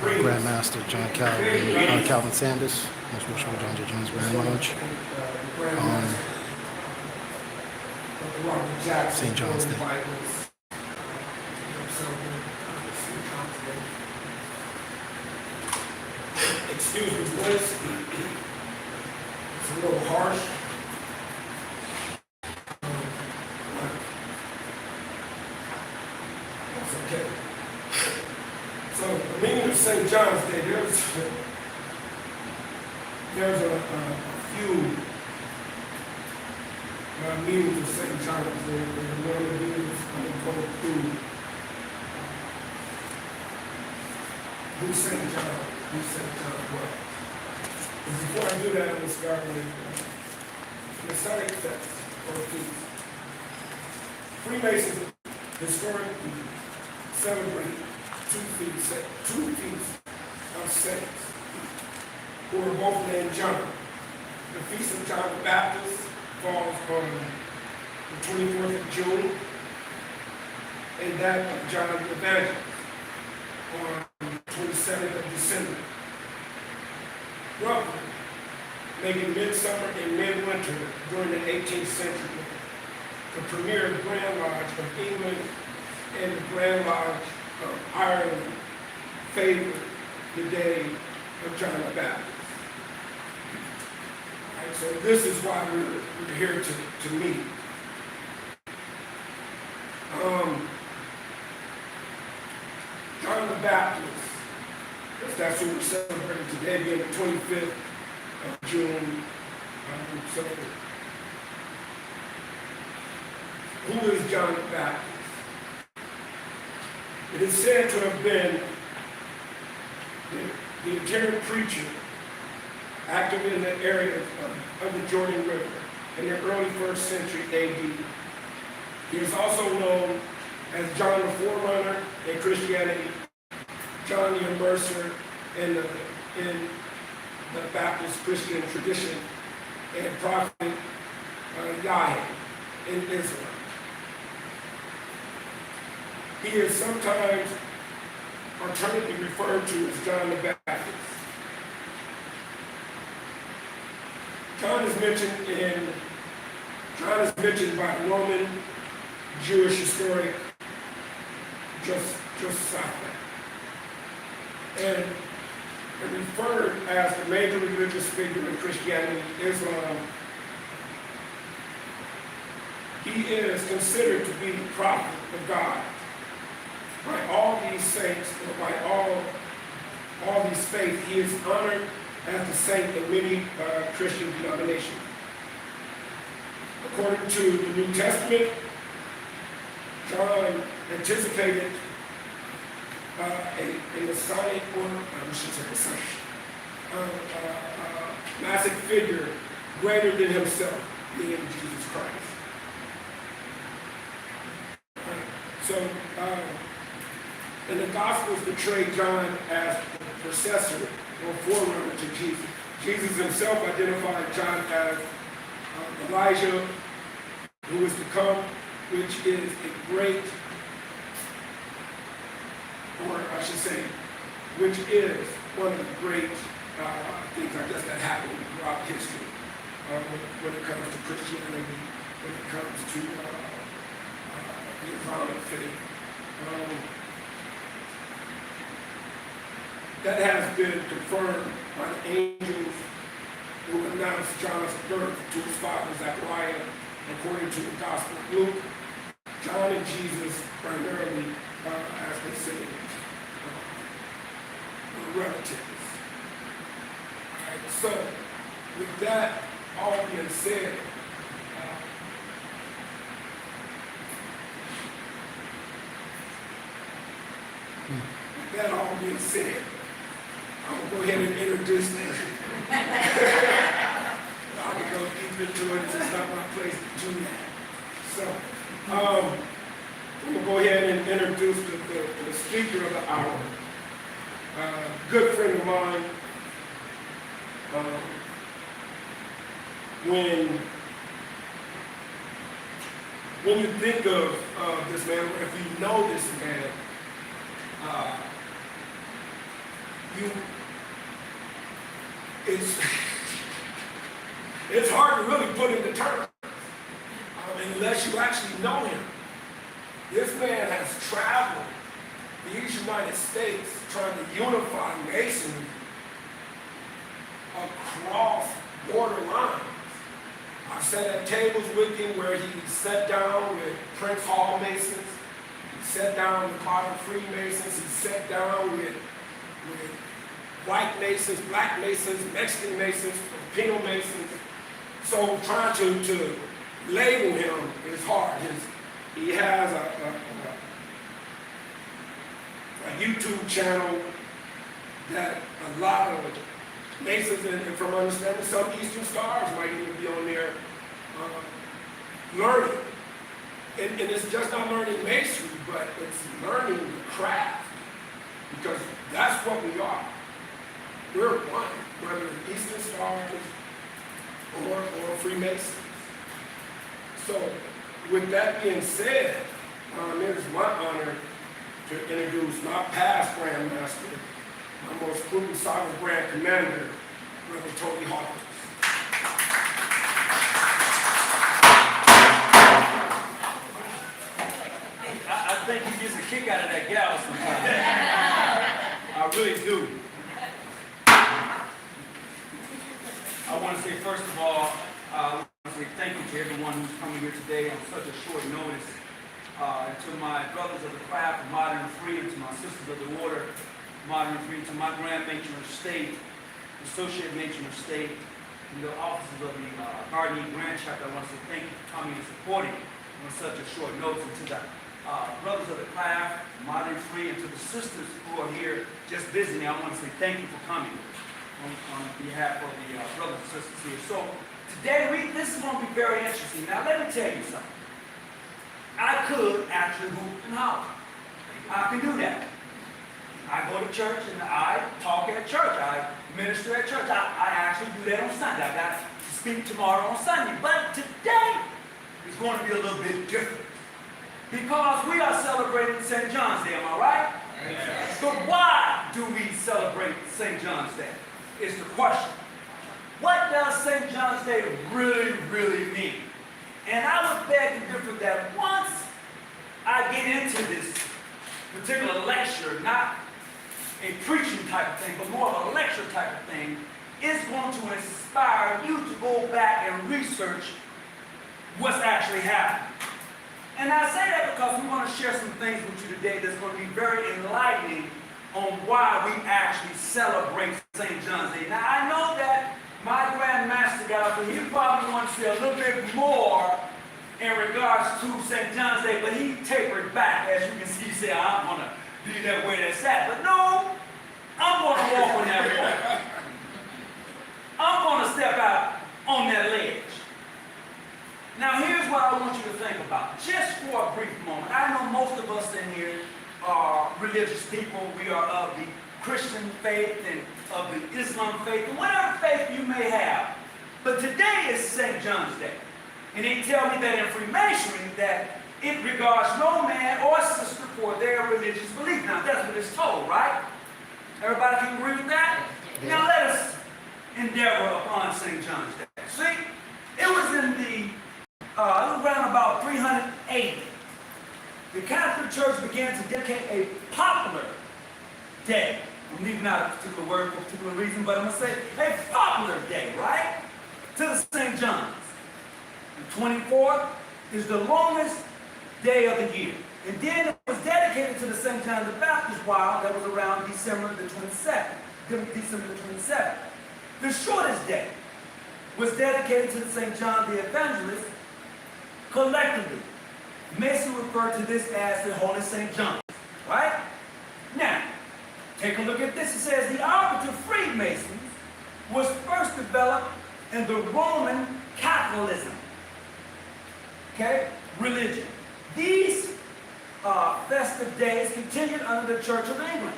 Grandmaster Calvin Sanders, Most Worshipful John J. Jones Grand Lodge, St. John's Day. Excuse me, voice. It's a little harsh. That's okay. So the meaning of St. John's Day, there's a few meanings of St. John's Day. And one of the meanings I'm going to go through who's St. John. Who St. John was. And before I do that, I'm going to start with Masonic text or feast. Freemasons historically celebrate two feasts of saints who are both named John. The Feast of John the Baptist falls on the 24th of June, and that of John the Evangelist on 27th of December. Roughly, making midsummer and midwinter during the 18th century. The premier Grand Lodge of England and the Grand Lodge of Ireland favored the day of John the Baptist. Right, so this is why we're here to meet. John the Baptist, if that's what we're celebrating today, being the 25th of June. So, who is John the Baptist? It is said to have been the itinerant preacher active in the area of the Jordan River in the early 1st century AD. He is also known as John the Forerunner in Christianity, John the Immerser in the Baptist Christian tradition, and Prophet Yahweh in Islam. He is sometimes alternatively referred to as John the Baptist. John is mentioned by Roman Jewish historian Joseph, and referred as the major religious figure in Christianity and Islam. He is considered to be the prophet of God by all these saints, or by all these faiths. He is honored as the saint in many Christian denominations. According to the New Testament, John anticipated a Masonic, Masonic figure greater than himself, being Jesus Christ. So, and the Gospels portray John as the processor or forerunner to Jesus. Jesus himself identified John as Elijah, who is to come, which is a great, or I should say, which is one of the great things, I guess, that happened throughout history when it comes to Christianity, when it comes to the Islamic faith. That has been confirmed by the angels who announced John's birth to his father Zechariah. According to the Gospel of Luke, John and Jesus primarily, as they say, were relatives. All right, so with that all being said, I'm going to go ahead and introduce them. I can go deep into it. It's not my place to do that. So, I'm going to go ahead and introduce the speaker of the hour. Good friend of mine. When you think of this man, or if you know this man, it's hard to really put into terms unless you actually know him. This man has traveled these United States trying to unify Masonry across border lines. I've sat at tables with him where he sat down with Prince Hall Masons, he sat down with Carter Freemasons, he sat down with white Masons, black Masons, Mexican Masons, Filipino Masons. So trying to label him is hard. He has a YouTube channel that a lot of Masons, and from understanding, some Eastern Stars might even be on there learning. And it's just not learning Masonry, but it's learning the craft. Because that's what we are. We're one, whether it's Eastern Stars or Freemasons. So, with that being said, it is my honor to introduce my past Grand Master, my most prudent sovereign Grand Commander, Brother Tony Hawkins. I think he gets a kick out of that gal sometimes. I really do. I want to say, first of all, I want to say thank you to everyone who's coming here today on such a short notice. To my brothers of the craft, modern and free, and to my sisters of the order, modern and free, to my grand matron of state, associate matron of state, and the officers of the Garden Grand Chapter, I want to say thank you for coming and supporting on such a short notice. And to the brothers of the craft, modern and free, and to the sisters who are here just visiting, I want to say thank you for coming on behalf of the brothers and sisters here. So today, this is going to be very interesting. Now, let me tell you something. I could actually hoop and holler. I can do that. I go to church and I talk at church. I minister at church. I actually do that on Sunday. I got to speak tomorrow on Sunday. But today is going to be a little bit different. Because we are celebrating St. John's Day, am I right? Yes. So why do we celebrate St. John's Day? Is the question. What does St. John's Day really, really mean? And I would beg to differ that once I get into this particular lecture, not a preaching type of thing, but more of a lecture type of thing, it's going to inspire you to go back and research what's actually happening. And I say that because we want to share some things with you today that's going to be very enlightening on why we actually celebrate St. John's Day. Now, I know that my Grand Master got up, and he probably wants to say a little bit more in regards to St. John's Day, but he tapered back. As you can see, he said, I'm going to be that way that's at. But no, I'm going to walk on that wall. I'm going to step out on that ledge. Now, here's what I want you to think about, just for a brief moment. I know most of us in here are religious people. We are of the Christian faith and of the Islam faith, and whatever faith you may have. But today is St. John's Day. And they tell me that in Freemasonry that it regards no man or sister for their religious belief. Now that's what it's told, right? Everybody can agree with that? Yeah. Now let us endeavor upon St. John's Day. See, it was in the, around about 380. The Catholic Church began to dedicate a popular day. I'm leaving out a particular word for a particular reason, but I'm going to say a popular day, right? To the St. John's. The 24th is the longest day of the year. And then it was dedicated to the St. John the Baptist while that was around December the 27th. December the 27th. The shortest day was dedicated to the St. John the Evangelist. Collectively, Masons refer to this as the Holy St. John. Right? Now, take a look at this. It says the arbiter Freemasons was first developed in the Roman Catholicism. Okay? Religion. These festive days continued under the Church of England.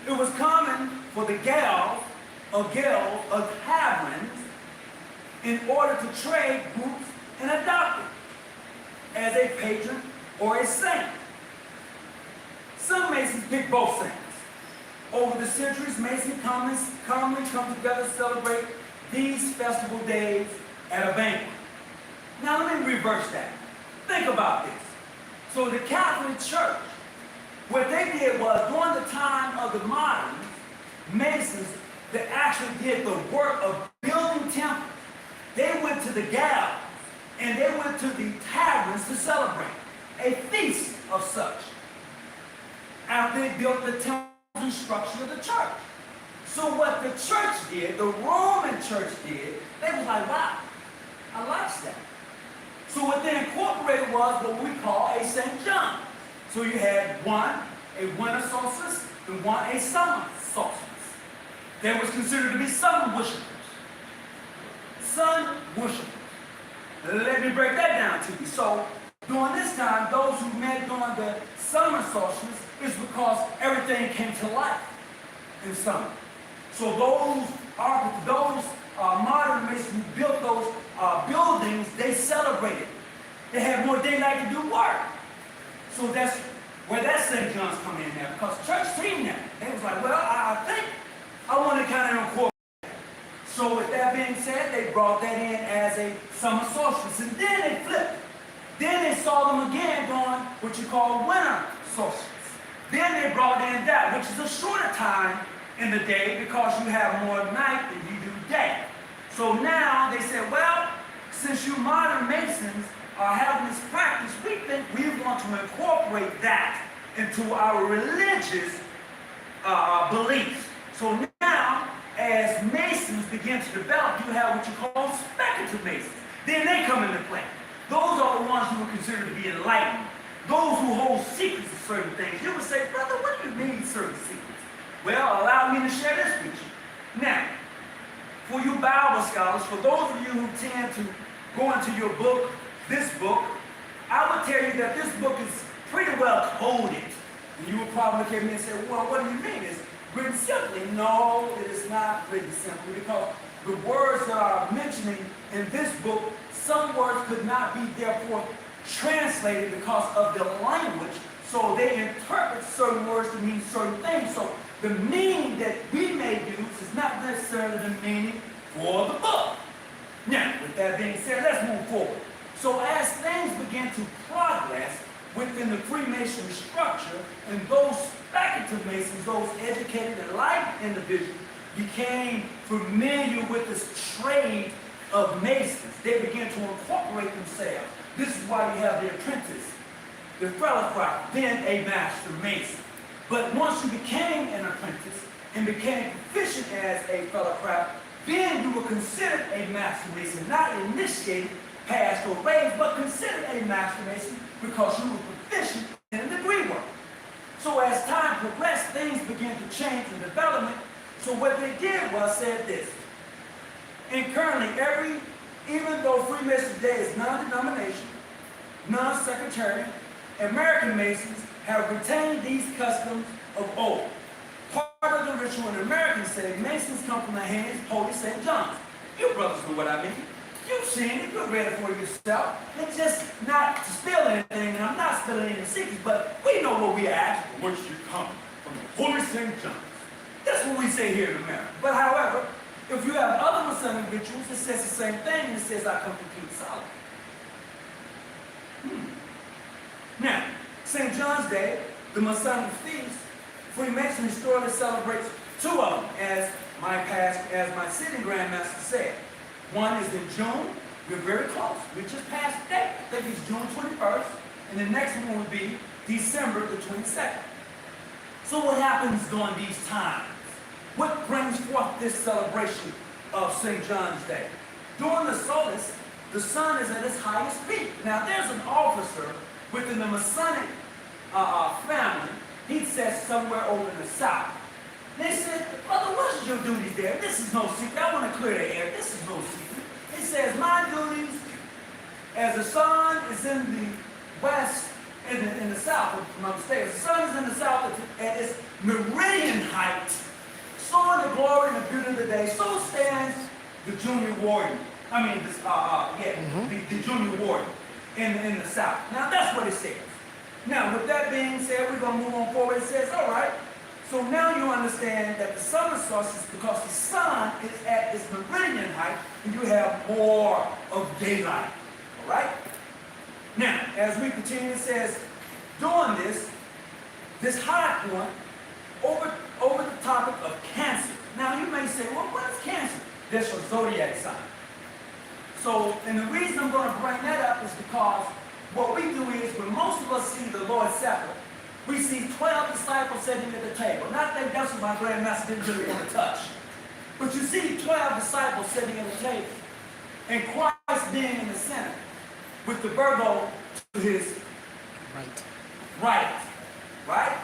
It was common for the gals or taverns in order to trade groups and adopt it as a patron or a saint. Some Masons pick both saints. Over the centuries, Masons commonly come together to celebrate these festival days at a banquet. Now let me reverse that. Think about this. So the Catholic Church, what they did was, during the time of the moderns, Masons that actually did the work of building temples, they went to the galleries and they went to the taverns to celebrate a feast of such, after they built the temples and structure of the church. So what the church did, the Roman church did, they was like, wow, I like that. So what they incorporated was what we call a St. John. So you had one, a winter solstice, and one, a summer solstice. They was considered to be sun worshipers. Sun worshipers. Let me break that down to you. So during this time, those who met during the summer solstice is because everything came to life in summer. So those modern Masons who built those buildings, they celebrated. They had more daylight to do work. So that's where that St. John's come in there, because church seen that. They was like, well, I think I want to kind of incorporate that. So with that being said, they brought that in as a summer solstice, and then they flipped it. Then they saw them again during what you call winter solstice. Then they brought in that, which is a shorter time in the day because you have more night than you do day. So now they said, well, since you modern Masons are having this practice, we think we want to incorporate that into our religious beliefs. So now, as Masons begin to develop, you have what you call speculative Masons. Then they come into play. Those are the ones who are considered to be enlightened. Those who hold secrets of certain things. You would say, brother, what do you mean certain secrets? Well, allow me to share this with you. Now, for you Bible scholars, for those of you who tend to go into your book, this book, I would tell you that this book is pretty well coded. And you would probably look at me and say, well, what do you mean? It's written simply. No, it is not written simply, because the words that I'm mentioning in this book, some words could not be therefore translated because of the language, so they interpret certain words to mean certain things. So the meaning that we may use is not necessarily the meaning for the book. Now, with that being said, let's move forward. So as things began to progress within the Freemasonry structure, and those speculative Masons, those educated and enlightened individuals, became familiar with this trade of Masons, they began to incorporate themselves. This is why you have the apprentice, the fellowcraft, then a master Mason. But once you became an apprentice and became proficient as a fellowcraft, then you were considered a master Mason, not initiated, passed, or raised, but considered a master Mason because you were proficient in the degree work. So as time progressed, things began to change in development. So what they did was said this. And currently, even though Freemasonry today is non-denomination, non-sectarian, American Masons have retained these customs of old. Part of the ritual in American setting, Masons come from the hands of Holy St. John's. You brothers know what I mean. You've seen it, you've read it for yourself. It's just not to spill anything, and I'm not spilling any secrets, but we know what we ask, from which you come, from the Holy St. John's. That's what we say here in America. But however, if you have other Masonic rituals, it says the same thing, and it says, I come from King Solomon. Now, St. John's Day, the Masonic feast, Freemasonry historically celebrates two of them, as my sitting grandmaster said. One is in June. We're very close. We just passed the date. I think it's June 21st, and the next one will be December the 22nd. So what happens during these times? What brings forth this celebration of St. John's Day? During the solstice, the sun is at its highest peak. Now, there's an officer within the Masonic family. He sits somewhere over in the south. They said, brother, what's your duties there? This is no secret. I want to clear the air. This is no secret. He says, my duties, as the sun is in the west, in the south, if I'm not mistaken, the sun is in the south at its meridian height. So in the glory and the beauty of the day, so stands the junior warrior. The junior warrior in the south. Now that's what it says. Now with that being said, we're going to move on forward. It says, all right, So now you understand that the summer solstice, because the sun is at its meridian height, and you have more of daylight. All right? Now, as we continue, it says, doing this high point over the topic of Cancer. Now, you may say, well, what is Cancer? That's your zodiac sign. So, and the reason I'm going to bring that up is because what we do is, when most of us see the Lord's Supper, we see 12 disciples sitting at the table. Not that that's what my grandmaster didn't really want to touch. But you see 12 disciples sitting at the table, and Christ being in the center, with the Virgo to his right. Right?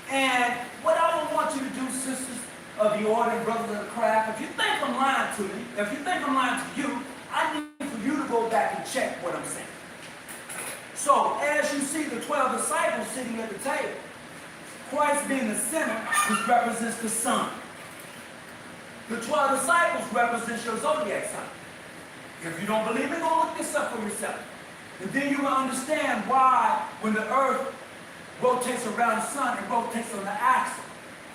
And what I would want you to do, sisters of the order and brothers of the craft, if you think I'm lying to you, if you think I'm lying to you, I need for you to go back and check what I'm saying. So, as you see the 12 disciples sitting at the table, Christ being the center, which represents the sun. The 12 disciples represent your zodiac sign. If you don't believe me, go look this up for yourself. And then you will understand why, when the earth rotates around the sun, it rotates on the axis.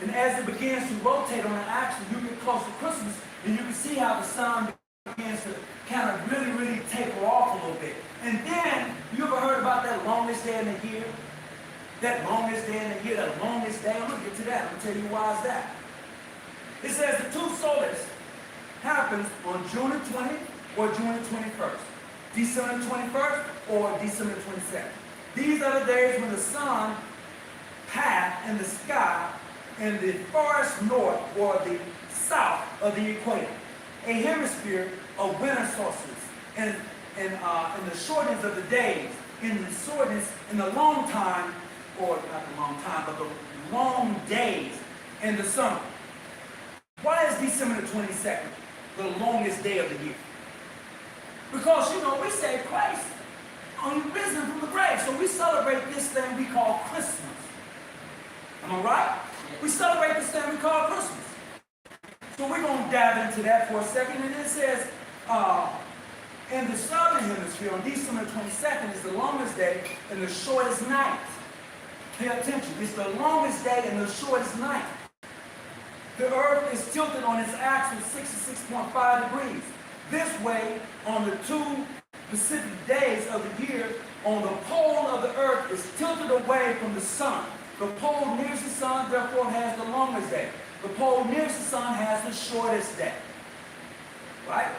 And as it begins to rotate on the axis, you get close to Christmas, and you can see how the sun begins to kind of really taper off a little bit. And then, you ever heard about that longest day in the year? That longest day in the year, that longest day? I'm going to get to that. I'm going to tell you why is that. It says the two solstices happens on June the 20th or June the 21st. December the 21st or December the 22nd. These are the days when the sun path in the sky in the farthest north or the south of the equator. A hemisphere of winter solstice and the shortness of the days, in the long time, or not the long time, but the long days in the summer. Why is December the 22nd the longest day of the year? Because, we say Christ risen from the grave. So we celebrate this thing we call Christmas. Am I right? We celebrate this thing we call Christmas. So we're going to dive into that for a second. And it says, in the southern hemisphere, on December 22nd is the longest day and the shortest night. Pay attention. It's the longest day and the shortest night. The earth is tilted on its axis 66.5 degrees. This way, on the two Pacific days of the year, on the pole of the earth is tilted away from the sun. The pole nearest the sun, therefore, has the longest day. The pole nearest the sun has the shortest day. Right?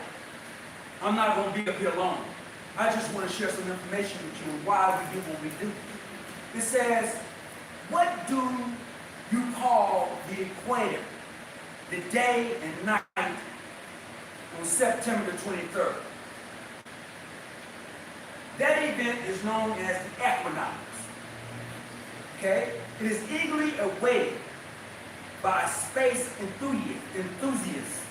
I'm not going to be up here long. I just want to share some information with you on why we do what we do. It says, what do you call the equator, the day and night on September the 23rd? That event is known as the equinox. Okay? It is eagerly awaited by space enthusiasts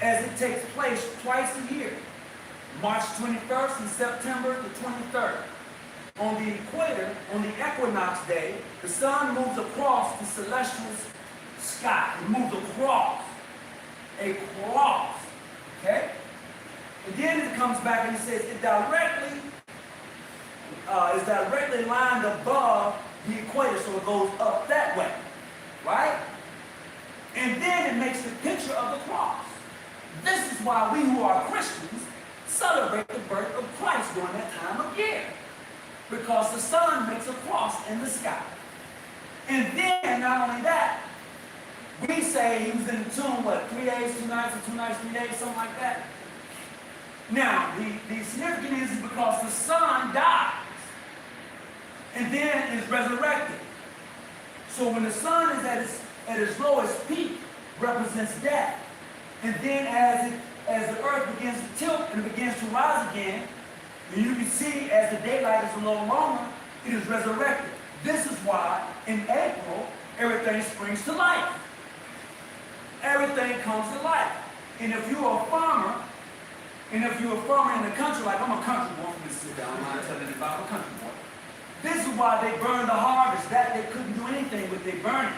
as it takes place twice a year, March 21st and September the 23rd. On the equator, on the equinox day, the sun moves across the celestial sky. It moves across. Okay? And then it comes back and it says it is directly lined above the equator, so it goes up that way. Right? And then it makes the picture of the cross. This is why we who are Christians celebrate the birth of Christ during that time of year. Because the sun makes a cross in the sky. And then, not only that, we say he was in the tomb, 3 days, 2 nights, or 2 nights, 3 days, something like that. Now, the significance is because the sun dies and then is resurrected. So when the sun is at its lowest peak, represents death. And then as the earth begins to tilt and it begins to rise again, and you can see as the daylight is a little longer, it is resurrected. This is why in April, everything springs to life. Everything comes to life. And if you're a farmer, in the country, like I'm a country boy from Mississippi, I'm not telling you about a country boy. This is why they burn the harvest. That they couldn't do anything with, they burn it.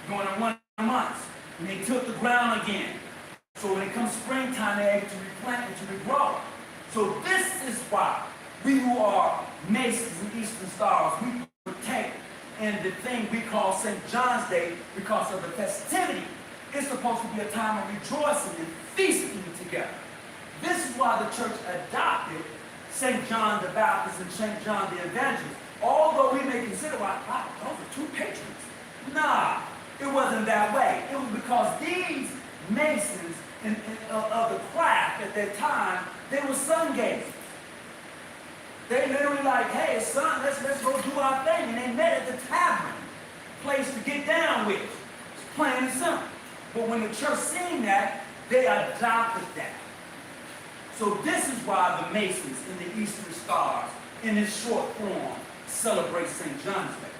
Going to 1 month. And they tilt the ground again. So when it comes springtime, they're able to replant and to regrow. So this is why we who are Masons and Eastern Stars, we protect in the thing we call St. John's Day because of the festivity. It's supposed to be a time of rejoicing and feasting together. This is why the church adopted St. John the Baptist and St. John the Evangelist. Although we may consider, wow, those are two patrons. Nah, it wasn't that way. It was because these Masons of the craft at that time, they were sun gazers. They literally like, hey, son, let's go do our thing. And they met at the tavern, place to get down with. It's plain and simple. But when the church seen that, they adopted that. So this is why the Masons in the Eastern Stars, in this short form, celebrate St. John's Day.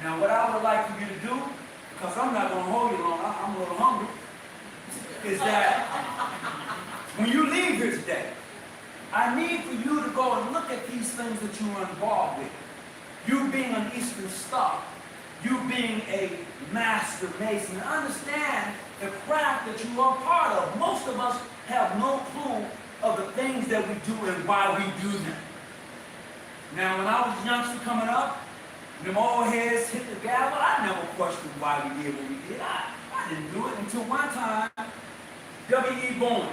Now, what I would like for you to do, because I'm not going to hold you long, I'm a little hungry, is that when you leave here today, I need for you to go and look at these things that you are involved with. You being an Eastern Star, you being a Master Mason, and understand the craft that you are part of. Most of us have no clue of the things that we do and why we do them. Now, when I was a youngster coming up, them old heads hit the gavel, I never questioned why we did what we did. I didn't do it until one time, W.E. Bowen,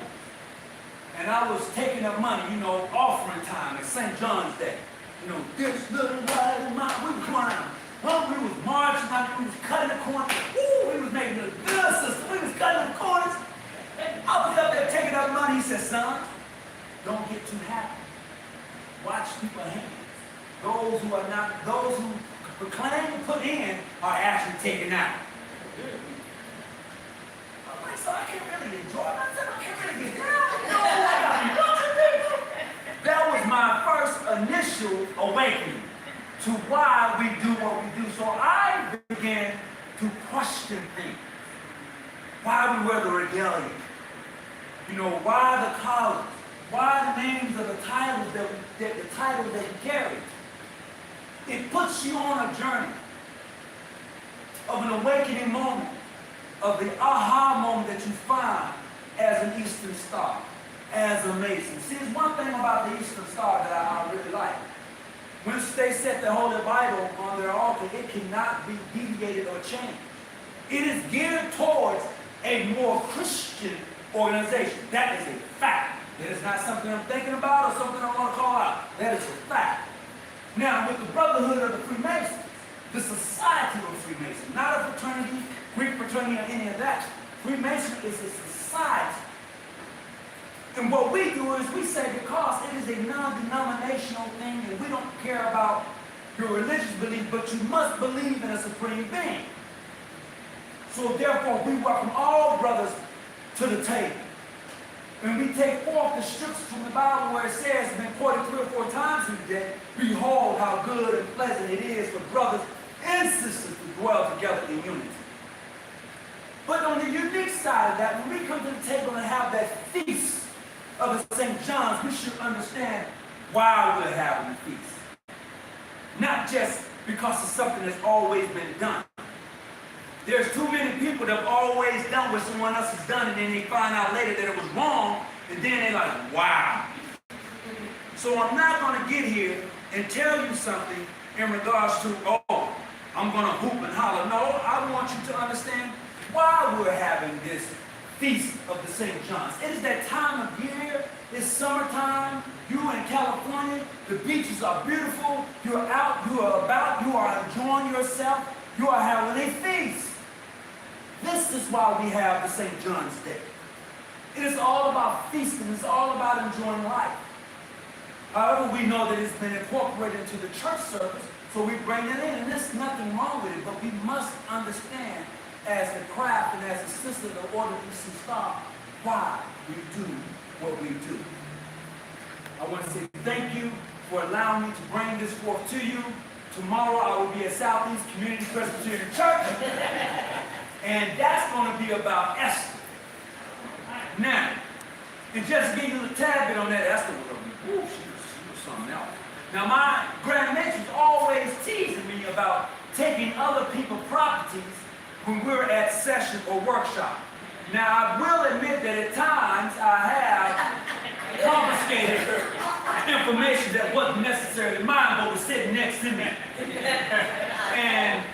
and I was taking up money, offering time at St. John's Day. This little white amount, we was going out. We was marching out, we was cutting the corners. Ooh, we was making a good system. We was cutting the corners. I was up there taking up money. He said, son, don't get too happy. Watch people's hands. Those who proclaim to put in are actually taken out. I'm like, so I can't really enjoy myself. I can't really get down. That was my first initial awakening to why we do what we do. So I began to question things. Why we wear the regalia. Why the collars? Why the names of the titles that we carry? It puts you on a journey of an awakening moment, of the aha moment that you find as an Eastern Star, as a Mason. See, there's one thing about the Eastern Star that I really like. Once they set the Holy Bible on their altar, it cannot be deviated or changed. It is geared towards a more Christian organization. That is a fact. It is not something I'm thinking about or something I want to call out. That is a fact. Now, with the Brotherhood of the Freemasons, the Society of Freemasons, not a fraternity, Greek fraternity, or any of that. Freemason is a society. And what we do is we say because it is a non-denominational thing and we don't care about your religious belief, but you must believe in a supreme being. So therefore, we welcome all brothers to the table. And we take forth the scriptures from the Bible where it says, it's been quoted 3 or 4 times today, behold how good and pleasant it is for brothers and sisters to dwell together in unity. But on the unique side of that, when we come to the table and have that feast of the St. John's, we should understand why we're having the feast. Not just because it's something that's always been done. There's too many people that have always done what someone else has done, and then they find out later that it was wrong, and then they're like, wow. So I'm not going to get here and tell you something in regards to, oh, I'm going to hoop and holler. No, I want you to understand why we're having this feast of the St. John's. It is that time of year. It's summertime. You in California. The beaches are beautiful. You're out. You are about. You are enjoying yourself. You are having a feast. This is why we have the St. John's Day. It is all about feasting. It's all about enjoying life. However, we know that it's been incorporated into the church service, so we bring it in, and there's nothing wrong with it, but we must understand as a craft and as a system in order to start why we do what we do. I want to say thank you for allowing me to bring this forth to you. Tomorrow I will be at Southeast Community Presbyterian Church, and that's going to be about Esther. Now, and just to give you a tad bit on that, Esther was something else. Now, my grand matron's always teasing me about taking other people's properties when we're at session or workshop. Now, I will admit that at times I have confiscated information that wasn't necessarily mine, but was sitting next to me. And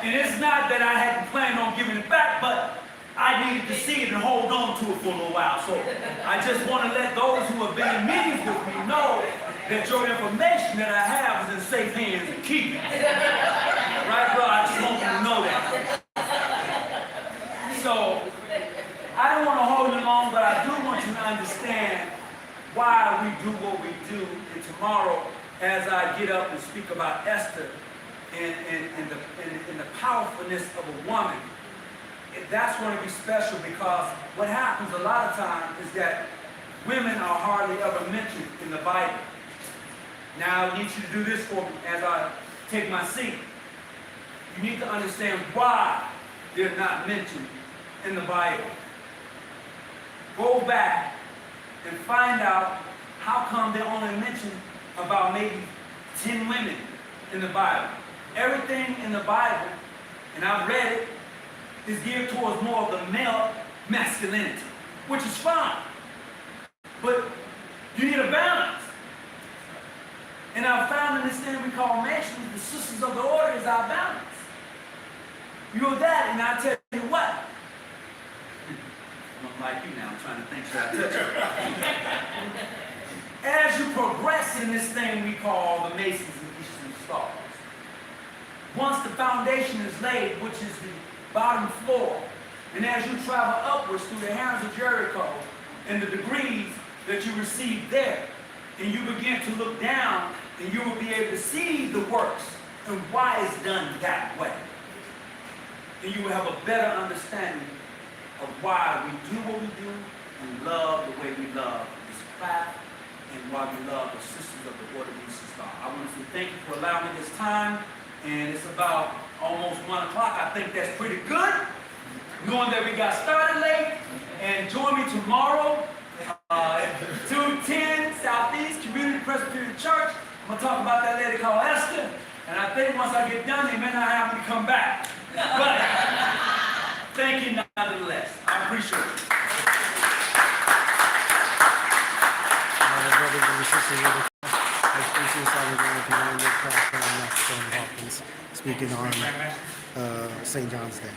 it's not that I hadn't planned on giving it back, but I needed to see it and hold on to it for a little while. So I just want to let those who have been in meetings with me know that your information that I have is in safe hands and keep it. Right, bro? I just want you to know that. So I don't want to hold you long, but I do want you to understand why we do what we do. And tomorrow, as I get up and speak about Esther and the powerfulness of a woman, that's going to be special, because what happens a lot of times is that women are hardly ever mentioned in the Bible. Now I need you to do this for me as I take my seat. You need to understand why they're not mentioned in the Bible. Go back and find out how come they're only mentioned about maybe 10 women in the Bible. Everything in the Bible, and I've read it, is geared towards more of the male masculinity, which is fine. But you need a balance. And I've found in this thing we call Masons, the sisters of the order is our balance. You're that, and I tell you what. I'm like you now, I'm trying to think, should I touch it? As you progress in this thing we call the Masons and Eastern Stars, once the foundation is laid, which is the bottom floor, and as you travel upwards through the hands of Jericho and the degrees that you receive there, and you begin to look down, and you will be able to see the works and why it's done that way. And you will have a better understanding of why we do what we do and love the way we love this craft, and why we love the sisters of the Order of the Eastern Star. I want to say thank you for allowing me this time, and it's about almost 1 o'clock. I think that's pretty good, knowing that we got started late. And join me tomorrow at 210 Southeast Community Presbyterian Church. I'm going to talk about that lady called Esther, and I think once I get done, they may not have me come back. But thank you nonetheless. I appreciate it. Brothers and sisters of the Hawkins, speaking on St. John's Day.